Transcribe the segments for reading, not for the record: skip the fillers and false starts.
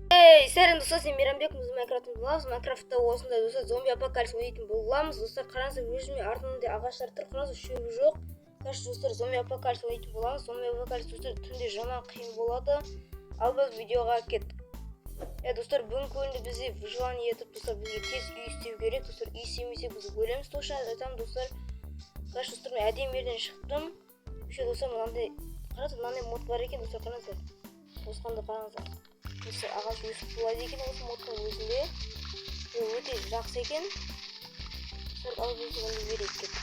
Сәлем достар, сен Мейрамбек, біз Майнкрафтын боламыз. Майнкрафтта осындай достар зомби апокалипс ойнайтын боламыз. Достар, қараңыздар, өзіме артында ағаштар тұр, қараңыздар, шөбі жоқ. Короче, достар, зомби апокалипс ойнайтын боламыз. Зомби апокалипс достар түнде жаман қиын болады. Ал біз видеоға кеттік. Достар, бүгінгі күнде бізде выживание етіп, достар, бізге тез үй істеу керек. Достар, үй істемесе біз өлеміз. Точно айтамын, достар. Короче, достар, мен әдемі жерден шықтым. Еще достар, мынандай, қараңыздар, мынандай мод бар екен, достар, қараңыздар. Осқанда қараңыздар. Достар, ағаш өсіп болады екен осы модтың өзінде. Ол өте жақсы екен. Достар, ал біз оны берейік кеттік.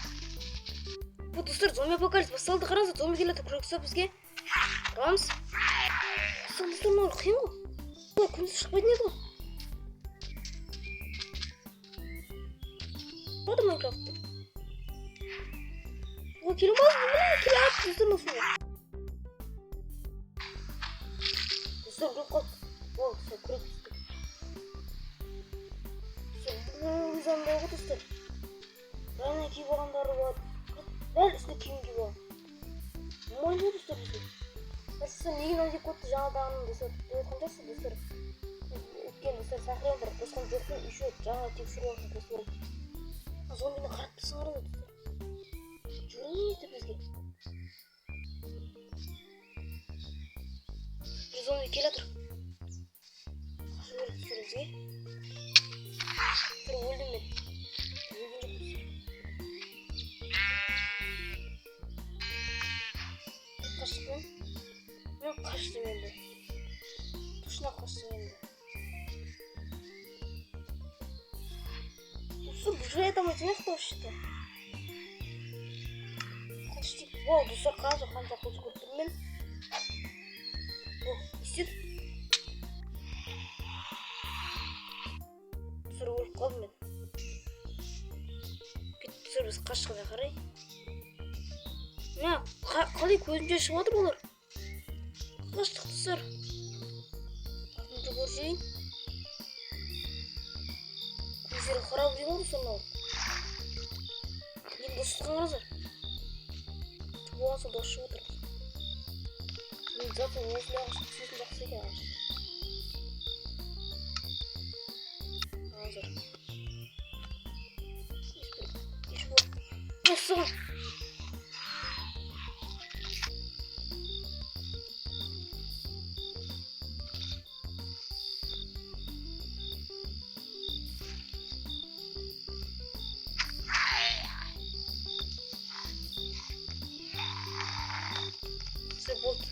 Бұл достар, зомби апокалипс басталды. Қараңыздар, зомби келеді, күрексе бізге. Қарамыз. Достар, мынау қиын ғой. Бұлай күндіз шықпайтын еді ғой. Болады Майнкрафтта. Бұға келу ма? Келіп, достар, насуға. Достар, көріп қалды. Ол, достар, көріп түсті. Достар, бұл зомби ғой, достар. Райына киіп алғандары болады. Бәрі үстіне киім киіп алған. Болмайды ғой, достар, бізге. Достар, неге мынандай кодты жаңадағының достар деп отқан жоқсыз, достар. Өткен достар, сақырыңдар, достар жоқпен еще жаңа тексеру алсын, достар. Зомбині қарап тұрсың арада, достар. Жүрмейді бізге. Бір зомби келе тұр. Қашу керек достар бізге. Бір өлдім мен. Өлген жоқ достар. Қаштым мен. Мен қаштым енді. Точно қаштым енді. Достар, бұжай атамайтын еқті вообще-то. Қаштик. О, достар, қанша қылды көріп мен. О, істеді. Достар, өліп қалдым мен. Кетті достар, біз қашқыға қарай. Мына, қалай көзімде шығып отыр олар? Қаштық достар. Артымды көрсейін. Көздері қарап жүрген достар мынау. Енді достар қараңыздар. Болған соң дос шығып отыр. Мен заты осындай ағаштың түсетін жақсы екен ағаш. Қараңыздар. Еш болды. Достар. Достар, болды.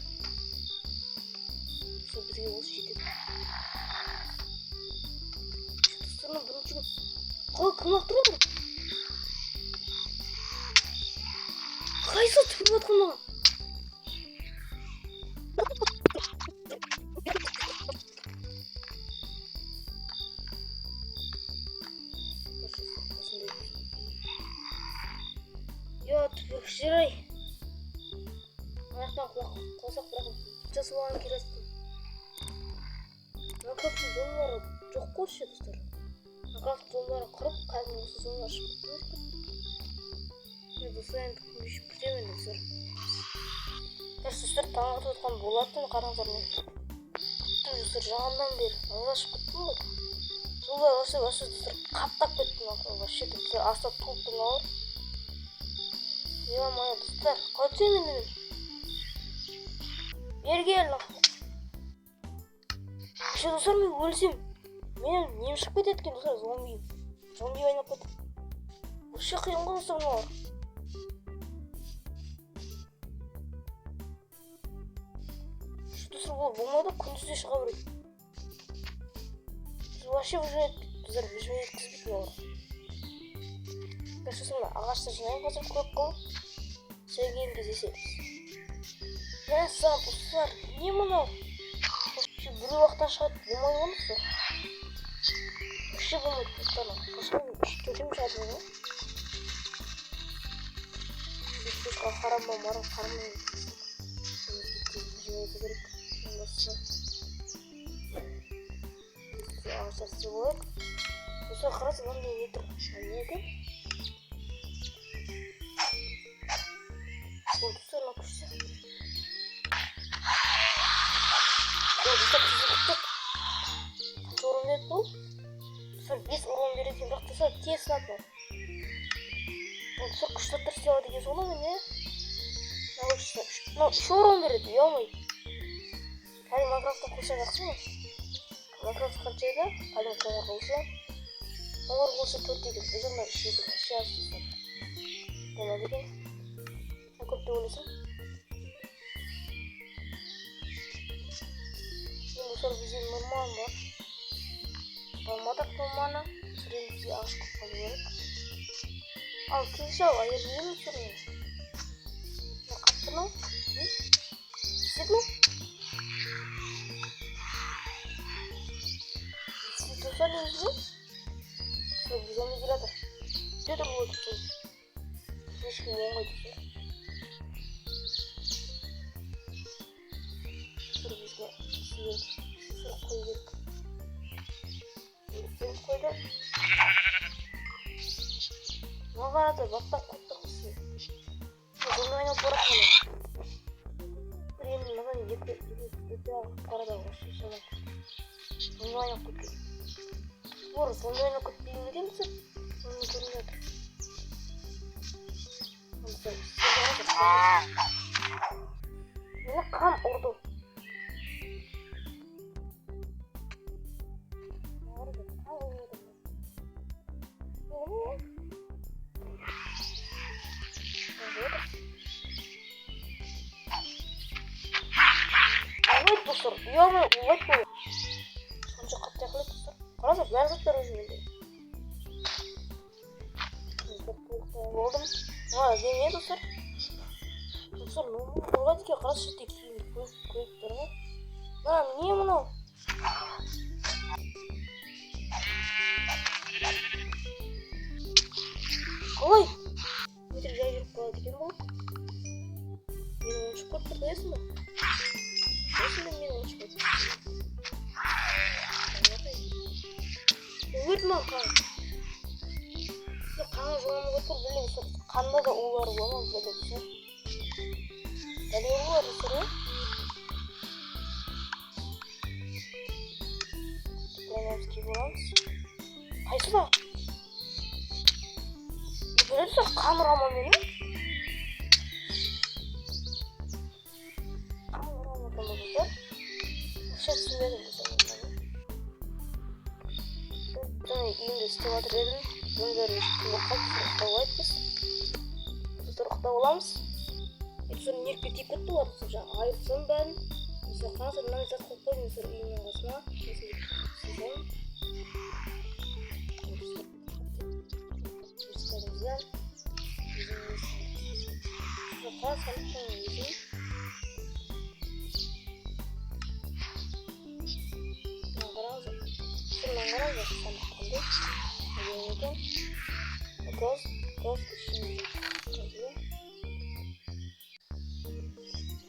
Достар, бізге осы жетеді. Достарына бірінші күн. Қалай кім лақтырып отыр? Қайсы түпіліп атқан маған? Түпіркшер-ай. Аяқтан құласақ бірақ жасылаған керестім. Майнкрафттың зомбилары жоқ қой ше, достар. Майнкрафттың зомбилары құрып, қазір осы зомбилар шығып кетті. Мен достар енді күнде күтемін достар. Достар, таң атып отқан болатын, қараңыздар мен. Достар, жағандан бері алға шығып кеттім ғой. Солай вообще достар қаптап кеттім. Вообще достар аста туып тұрмын ауыр. Е-мое, достар, қайтсам енді мен. Бергел. Еще достар, мен өлсем. Мен нем шығып кетеді екен достар, зомби ойнап кетті. Вообще қиын ғой достар мыналар. Достар, бұл болмайды, күндізде шыға береді. Вообще уже достар выживание еткізбейді мыналар. Короче, сонда ағашты жинаймын қазір көп қылып. Сәлген кездесеміз. Мәссаған достар, не мынау? Біреу уақыттан шығады, болмай ғой достар. Вообще болмайды достар. Қашқан төтем шығады ғой. Ешқашқа қарамау, марын қарамай. Жинайды керек. Ағаштар істеп олайық. Достар, қарасы мынандай не тұр? Не екен? Достар, күшті. Достар, екен, бірақ та тез сынады. Ол күшті тырсыла деген сол ма не? Мынау үш орын береді, ұялмай. Кәдімгі Майнкрафтта қылша жақсы ма? Майнкрафт қанша еді? Кәдімгі қоңыр қылша. Қоңыр қылша 4 екен, өзімнің 3 екен, 3 жазды. Болады екен. Көпті ойласың. Енді сол бізде норман бар. Алмадық норманы. Сүрен бізге ағаш көп қалу керек. Ал келшау, айырмеймін сүрен. Қапты ма? Сет ма? Сет тұрса дейміз бе? Сол біз оны келеді. Деді бұл өтіп. Ешкім оңғай тұрса. Бізге сұрақ қой керек. Сен қойды. Мына қарады, бақтан қойды қысы. Бұны айнап барақ қана. Бір енді маған екі қарада қошы шамай. Бұны айнап көтті. Орыс, бұны айнап көтпейін еден бұсы? Бұны көрін жатыр. Мені қам ұрды. Достар, ұялмай ұлғайт болды. Сонша қатты ақылет достар. Қарасақ, бәрі заттар өзімінде. Болдым. Деме достар. Достар, ұлғайт екен қарасы шетте киімді көріп тұр ма? Не мынау? Қалай? Өтірік жай жүріп қалады екен бұл. Менің ойыншық көріп тұр қоясың ба? Осында мен ойыншық көріп тұр. Өрт ма қан? Қаны жоғамы көріп тұр, білем сұр. Қанда да ұлары бола ма? Білем сұр. Бәле ұлары сұр ма? Қоймамызке боламыз. Қайсы ба? Біледі сұр қан ұрама мені? Қан ұрама тұр бұзыр. Ұқша түсінбедім бұзыр. Және үйімді істеп атыр едім. Бұндар үстінде қалып ұқтауайтпыз. Бұзыр ұқта боламыз. Бұзыр неркпе тек көтті бар бұзыр жаңа айыпсын бәрін. Бұзыр қанысыр мынаны зат қылып қойдым бұзыр үйімнің қасына. Бұзыр қанысыр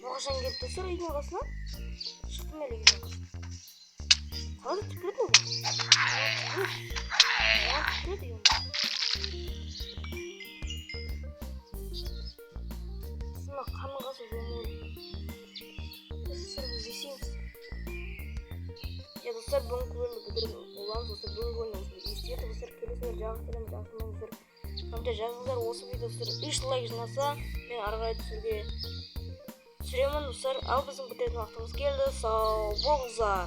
Мағашан келіп тұрсыр үйдің қасына. Шықтым әлі үйдің қасына. Қалады түкіреді ме бұл? Түкіреді үйдің. Сына қанын қасы жомын. Достар біз есейміз. Достар бүгін көрінді бұдырып оламыз. Достар бүгін көрінді. Естеті достар келесіңдер жағыстырым жақсымаңыздар. Қамда жазыңыздар осы видеостар 3 лайк жинаса мен арғай түсіремін достар. Ал біздің бітетін уақытымыз келді. Сау болыңыздар.